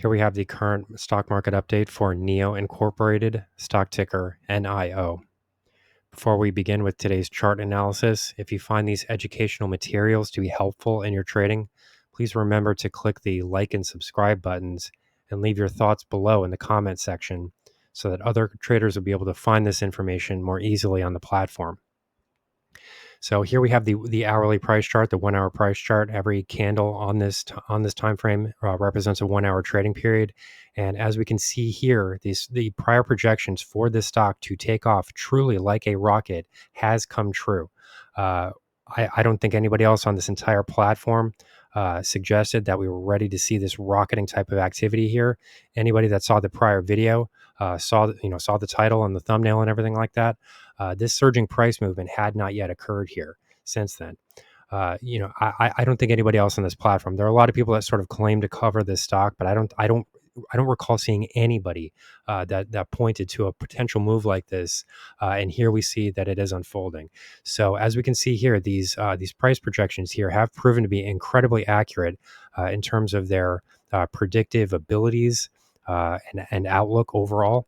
Here we have the current stock market update for NIO Incorporated, stock ticker NIO. Before we begin with today's chart analysis, if you find these educational materials to be helpful in your trading, please remember to click the like and subscribe buttons and leave your thoughts below in the comment section so that other traders will be able to find this information more easily on the platform. So here we have the hourly price chart, the 1 hour price chart. Every candle on this time frame represents a 1 hour trading period. And as we can see here, the prior projections for this stock to take off truly like a rocket has come true. I don't think anybody else on this entire platform suggested that we were ready to see this rocketing type of activity here. Anybody that saw the prior video saw the title and the thumbnail and everything like that. This surging price movement had not yet occurred here since then. I don't think anybody else on this platform. There are a lot of people that sort of claim to cover this stock, but I don't recall seeing anybody that pointed to a potential move like this. And here we see that it is unfolding. So as we can see here, these price projections here have proven to be incredibly accurate in terms of their predictive abilities and outlook overall.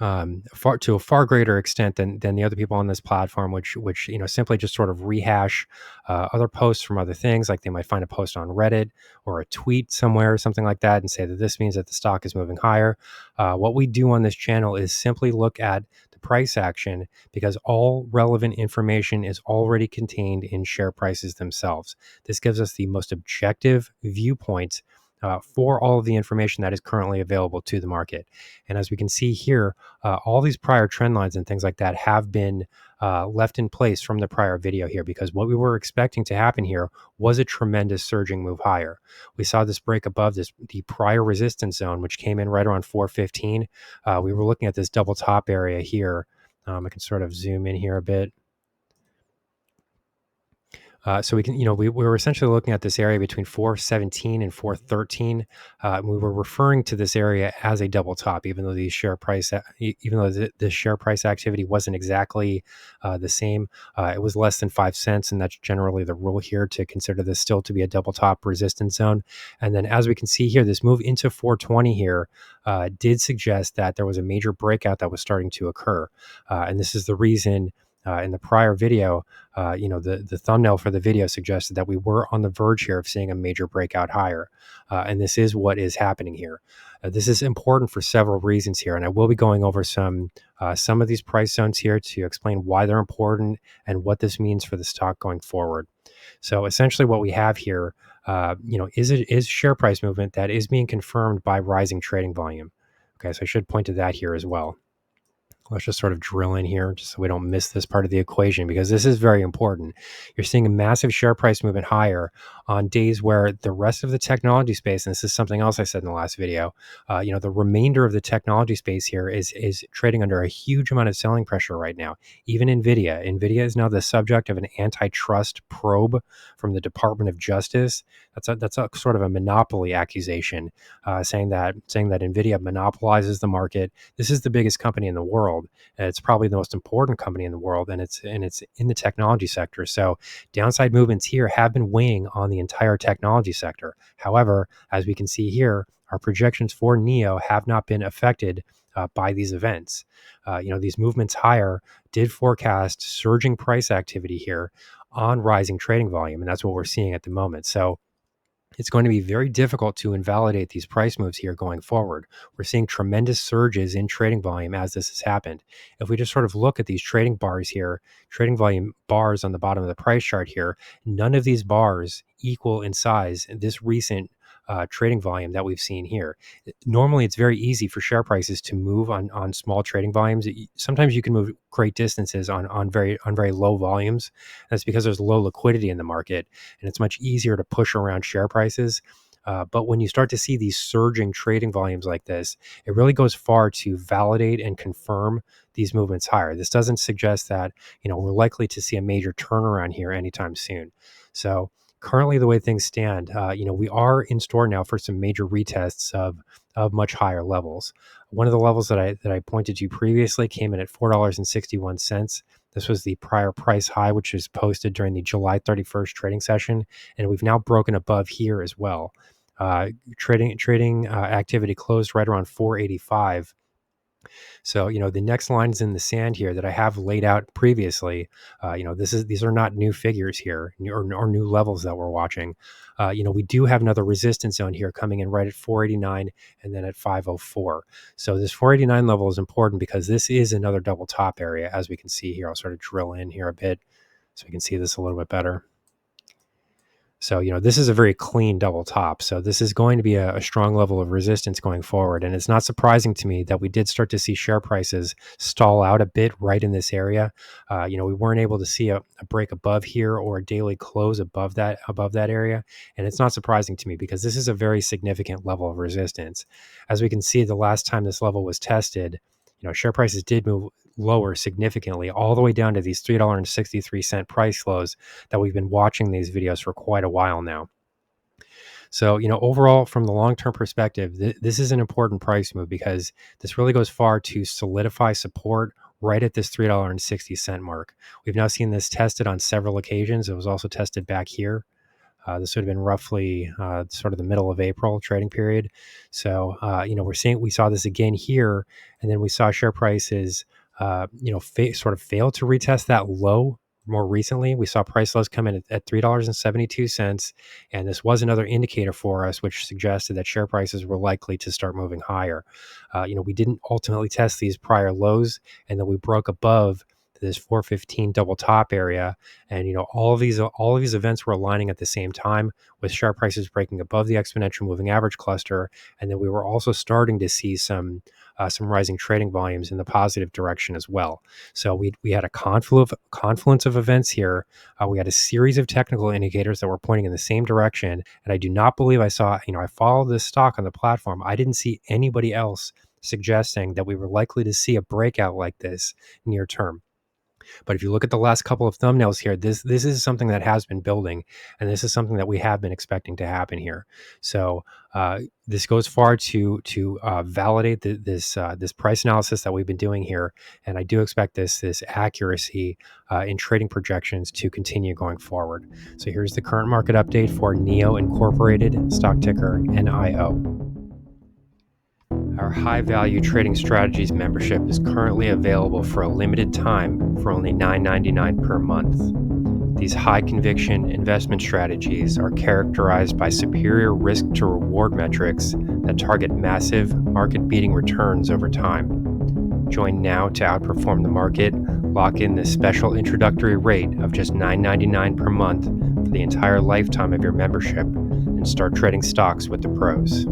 To a far greater extent than the other people on this platform, which simply just sort of rehash other posts from other things. Like they might find a post on Reddit or a tweet somewhere or something like that and say that this means that the stock is moving higher. What we do on this channel is simply look at the price action because all relevant information is already contained in share prices themselves. This gives us the most objective viewpoint for all of the information that is currently available to the market. And as we can see here, all these prior trend lines and things like that have been left in place from the prior video here, because what we were expecting to happen here was a tremendous surging move higher. We saw this break above the prior resistance zone, which came in right around 415. We were looking at this double top area here. I can sort of zoom in here a bit. So we can, we were essentially looking at this area between 417 and 413. We were referring to this area as a double top, even though the share price activity wasn't exactly the same. It was less than 5 cents, and that's generally the rule here to consider this still to be a double top resistance zone. And then, as we can see here, this move into 420 here did suggest that there was a major breakout that was starting to occur, and this is the reason. In the prior video, the thumbnail for the video suggested that we were on the verge here of seeing a major breakout higher. And this is what is happening here. This is important for several reasons here. And I will be going over some of these price zones here to explain why they're important and what this means for the stock going forward. So essentially what we have here, is share price movement that is being confirmed by rising trading volume. Okay, so I should point to that here as well. Let's just sort of drill in here just so we don't miss this part of the equation, because this is very important. You're seeing a massive share price movement higher on days where the rest of the technology space, and this is something else I said in the last video, the remainder of the technology space here is trading under a huge amount of selling pressure right now. Even NVIDIA. NVIDIA is now the subject of an antitrust probe from the Department of Justice. That's a sort of a monopoly accusation, saying that NVIDIA monopolizes the market. This is the biggest company in the world. It's probably the most important company in the world, and it's in the technology sector. So downside movements here have been weighing on the entire technology sector. However, as we can see here, our projections for NIO have not been affected by these events. These movements higher did forecast surging price activity here on rising trading volume, and that's what we're seeing at the moment. So it's going to be very difficult to invalidate these price moves here going forward. We're seeing tremendous surges in trading volume as this has happened. If we just sort of look at these trading bars here, trading volume bars on the bottom of the price chart here, none of these bars equal in size this recent trading volume that we've seen here. Normally, it's very easy for share prices to move on small trading volumes. Sometimes you can move great distances on very low volumes. That's because there's low liquidity in the market, and it's much easier to push around share prices. But when you start to see these surging trading volumes like this, it really goes far to validate and confirm these movements higher. This doesn't suggest that we're likely to see a major turnaround here anytime soon. So currently, the way things stand, we are in store now for some major retests of much higher levels. One of the levels that I pointed to previously came in at $4.61. This was the prior price high, which was posted during the July 31st trading session, and we've now broken above here as well. Trading activity closed right around 485. So, the next lines in the sand here that I have laid out previously, these are not new figures here or new levels that we're watching. We do have another resistance zone here coming in right at 489 and then at 504. So this 489 level is important because this is another double top area, as we can see here. I'll sort of drill in here a bit so we can see this a little bit better. So, this is a very clean double top. So this is going to be a strong level of resistance going forward. And it's not surprising to me that we did start to see share prices stall out a bit right in this area. We weren't able to see a break above here or a daily close above that area. And it's not surprising to me because this is a very significant level of resistance. As we can see, the last time this level was tested, share prices did move lower significantly, all the way down to these $3.63 price lows that we've been watching these videos for quite a while now. So, overall, from the long-term perspective, this is an important price move because this really goes far to solidify support right at this $3.60 mark. We've now seen this tested on several occasions. It was also tested back here. This would have been roughly sort of the middle of April trading period. So, we saw this again here, and then we saw share prices, sort of fail to retest that low more recently. We saw price lows come in at $3.72, and this was another indicator for us, which suggested that share prices were likely to start moving higher. We didn't ultimately test these prior lows, and then we broke above this 415 double top area, and all of these events were aligning at the same time, with share prices breaking above the exponential moving average cluster, and then we were also starting to see some rising trading volumes in the positive direction as well. So we had a confluence of events here. We had a series of technical indicators that were pointing in the same direction, and I do not believe I saw. I followed this stock on the platform. I didn't see anybody else suggesting that we were likely to see a breakout like this near term. But if you look at the last couple of thumbnails here, this is something that has been building, and this is something that we have been expecting to happen here. So this goes far to validate this price analysis that we've been doing here, and I do expect this accuracy in trading projections to continue going forward. So here's the current market update for NIO Incorporated, stock ticker NIO. Our high value trading strategies membership is currently available for a limited time for only $9.99 per month. These high conviction investment strategies are characterized by superior risk to reward metrics that target massive market beating returns over time. Join now to outperform the market, lock in this special introductory rate of just $9.99 per month for the entire lifetime of your membership, and start trading stocks with the pros.